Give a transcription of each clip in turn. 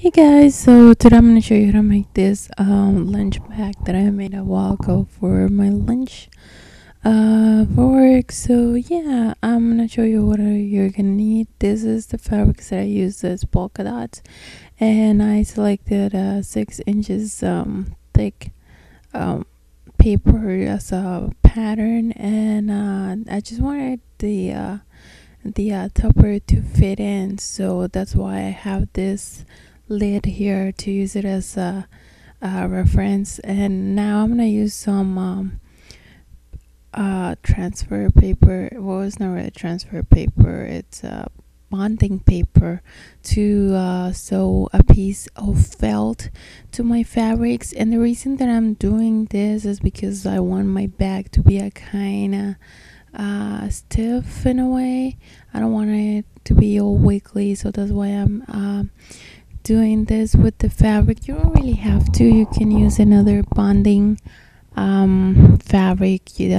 Hey guys, so today I'm gonna show you how to make this lunch bag that I made a while ago for my lunch for work. So yeah, I'm gonna show you what you're gonna need. This is the fabrics that I use as polka dots, and I selected 6 inches thick um paper as a pattern, and I just wanted the topper to fit in, so that's why I have this lid here to use it as a reference. And now I'm gonna use some transfer paper. Well, it's not really transfer paper, it's bonding paper to sew a piece of felt to my fabrics. And the reason that I'm doing this is because I want my bag to be a kind of stiff in a way. I don't want it to be all wiggly, so that's why I'm doing this with the fabric. You don't really have to. You can use another bonding fabric you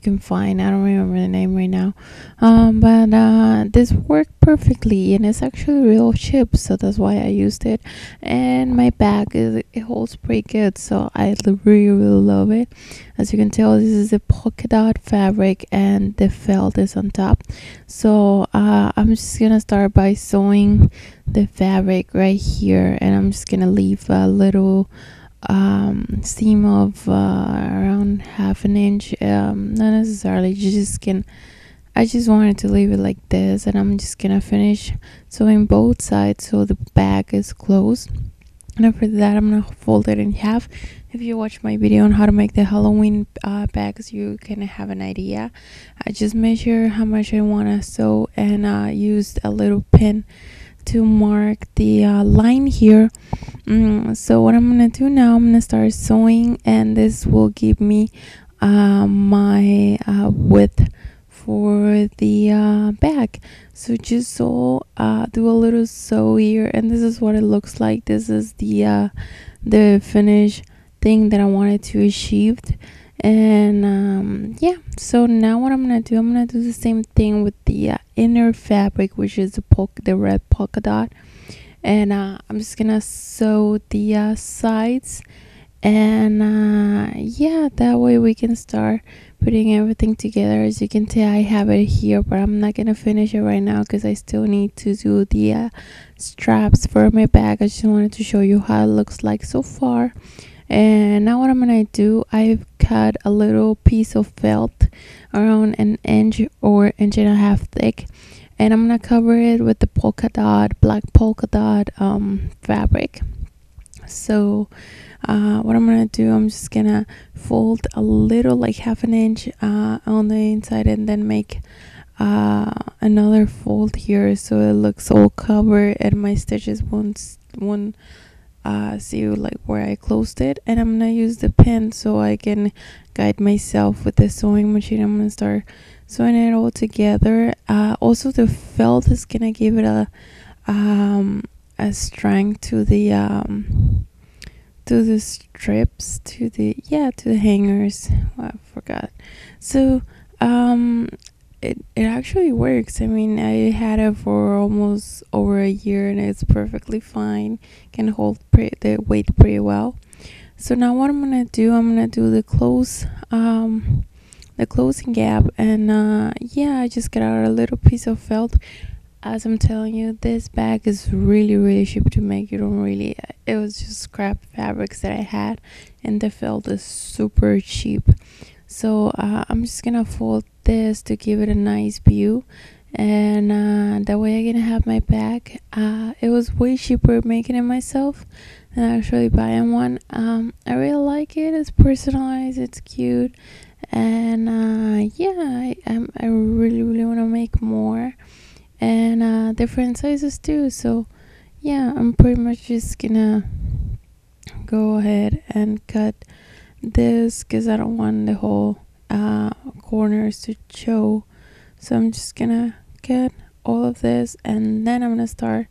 can find. I don't remember the name right now, but this worked perfectly, and it's actually real cheap, so that's why I used it. And my bag it holds pretty good, so I really love it. As you can tell, this is a polka dot fabric and the felt is on top. So I'm just gonna start by sewing the fabric right here, and I'm just gonna leave a little seam of around half an inch. Not necessarily, you just can. I just wanted to leave it like this, and I'm just gonna finish sewing both sides so the bag is closed. And after that, I'm gonna fold it in half. If you watch my video on how to make the Halloween bags, you can have an idea. I just measure how much I want to sew, and used a little pin to mark the line here. So what I'm gonna do now, I'm gonna start sewing, and this will give me my width for the bag. So just do a little sew here, and this is what it looks like. This is the finished thing that I wanted to achieve. And yeah, so now what I'm gonna do, I'm gonna do the same thing with the inner fabric, which is the red polka dot. And I'm just gonna sew the sides, and yeah, that way we can start putting everything together. As you can tell, I have it here, but I'm not gonna finish it right now because I still need to do the straps for my bag. I just wanted to show you how it looks like so far. And now what I'm gonna do, I've cut a little piece of felt around an inch or inch and a half thick, and I'm gonna cover it with the black polka dot fabric. So what I'm gonna do, I'm just gonna fold a little, like half an inch on the inside, and then make another fold here so it looks all covered and my stitches won't see like where I closed it. And I'm gonna use the pen so I can guide myself with the sewing machine. I'm gonna start sewing it all together. Also, the felt is gonna give it a strength to the strips, to the hangers. Well, I forgot. So it actually works. I mean, I had it for almost over a year, and it's perfectly fine. Can hold the weight pretty well. So now what I'm gonna do, I'm gonna do the closing gap, and yeah, I just got out a little piece of felt. As I'm telling you, this bag is really cheap to make. You don't really, it was just scrap fabrics that I had, and the felt is super cheap. So I'm just gonna fold this to give it a nice view, and that way I'm gonna have my bag. It was way cheaper making it myself than actually buying one. I really like it. It's personalized, it's cute, and yeah, I really want to make more, and different sizes too. So yeah, I'm pretty much just gonna go ahead and cut this because I don't want the whole corners to show. So I'm just gonna cut all of this, and then I'm gonna start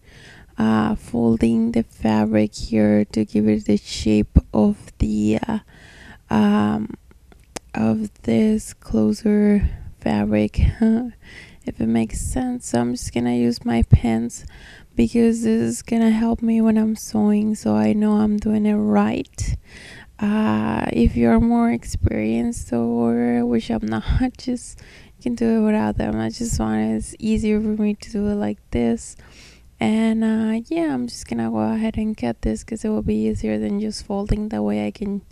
folding the fabric here to give it the shape of the of this closer fabric if it makes sense. So I'm just gonna use my pens, because this is gonna help me when I'm sewing, so I know I'm doing it right. If you're more experienced, or which I'm not, just you can do it without them. I just want it's easier for me to do it like this. And yeah, I'm just gonna go ahead and cut this because it will be easier than just folding. That way I can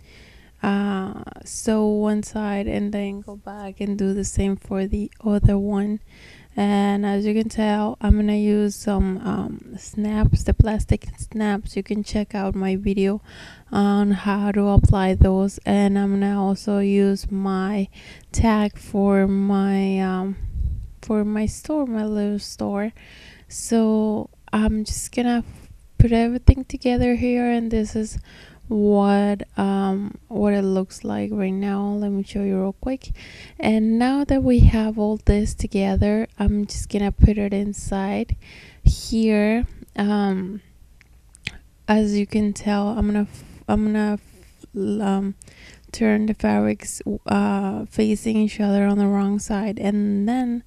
sew one side and then go back and do the same for the other one. And as you can tell, I'm gonna use some snaps, the plastic snaps. You can check out my video on how to apply those. And I'm gonna also use my tag for my store, my little store. So I'm just gonna put everything together here, and this is what it looks like right now. Let me show you real quick. And now that we have all this together, I'm just gonna put it inside here. As you can tell, I'm gonna turn the fabrics facing each other on the wrong side, and then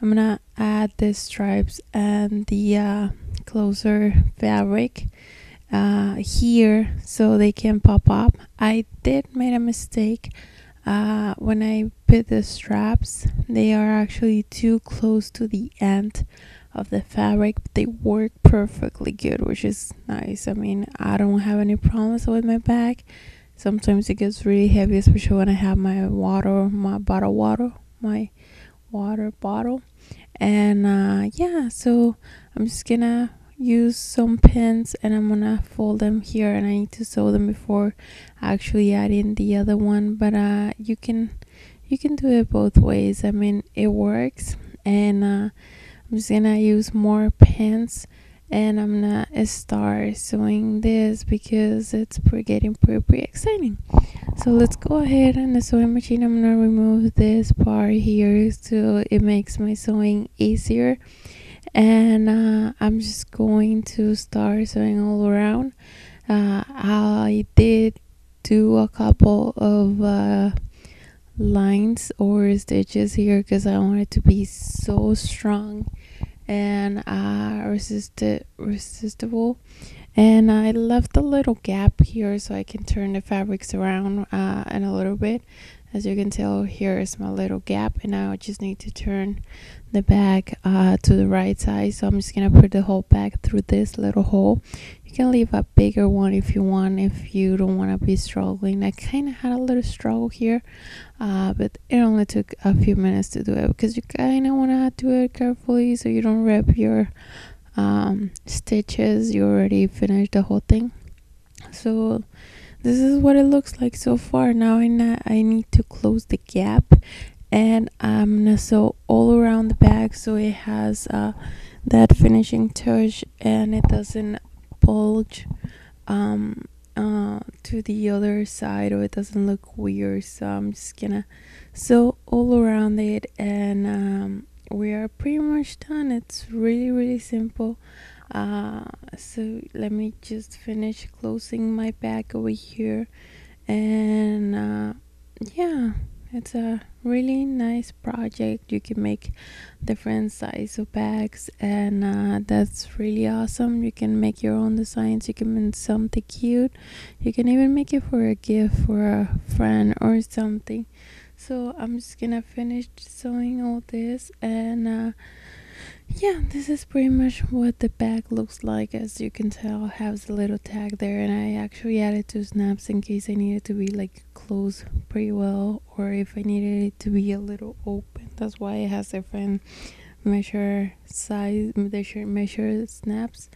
I'm gonna add the stripes and the closer fabric here so they can pop up. I did make a mistake when I put the straps. They are actually too close to the end of the fabric, but they work perfectly good, which is nice. I mean, I don't have any problems with my bag. Sometimes it gets really heavy, especially when I have my water bottle. And yeah, so I'm just gonna use some pins and I'm gonna fold them here, and I need to sew them before actually adding the other one. But you can do it both ways. I mean, it works. And I'm just gonna use more pins, and I'm gonna start sewing this because it's getting pretty exciting. So let's go ahead on the sewing machine. I'm gonna remove this part here so it makes my sewing easier. And I'm just going to start sewing all around. I did do a couple of lines or stitches here because I want it to be so strong and resistible. And I left a little gap here so I can turn the fabrics around in a little bit. As you can tell, here is my little gap, and now I just need to turn the bag to the right side. So I'm just gonna put the whole bag through this little hole. You can leave a bigger one if you want, if you don't want to be struggling. I kind of had a little struggle here, but it only took a few minutes to do it because you kind of want to do it carefully so you don't rip your stitches. You already finished the whole thing. So this is what it looks like so far. Now I need to close the gap, and I'm gonna sew all around the bag so it has that finishing touch and it doesn't bulge to the other side, or it doesn't look weird. So I'm just gonna sew all around it, and we are pretty much done. It's really simple. So let me just finish closing my bag over here. And yeah, it's a really nice project. You can make different size of bags, and that's really awesome. You can make your own designs. You can make something cute. You can even make it for a gift for a friend or something. So I'm just gonna finish sewing all this, and yeah, this is pretty much what the bag looks like. As you can tell, it has a little tag there, and I actually added 2 snaps in case I needed to be like closed pretty well, or if I needed it to be a little open. That's why it has different measure snaps.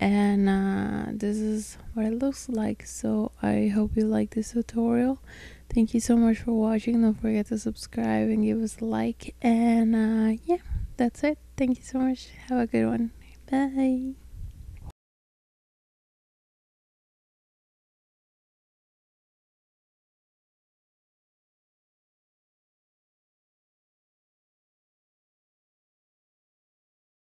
And this is what it looks like. So I hope you like this tutorial. Thank you so much for watching. Don't forget to subscribe and give us a like. And yeah, that's it. Thank you so much. Have a good one. Bye.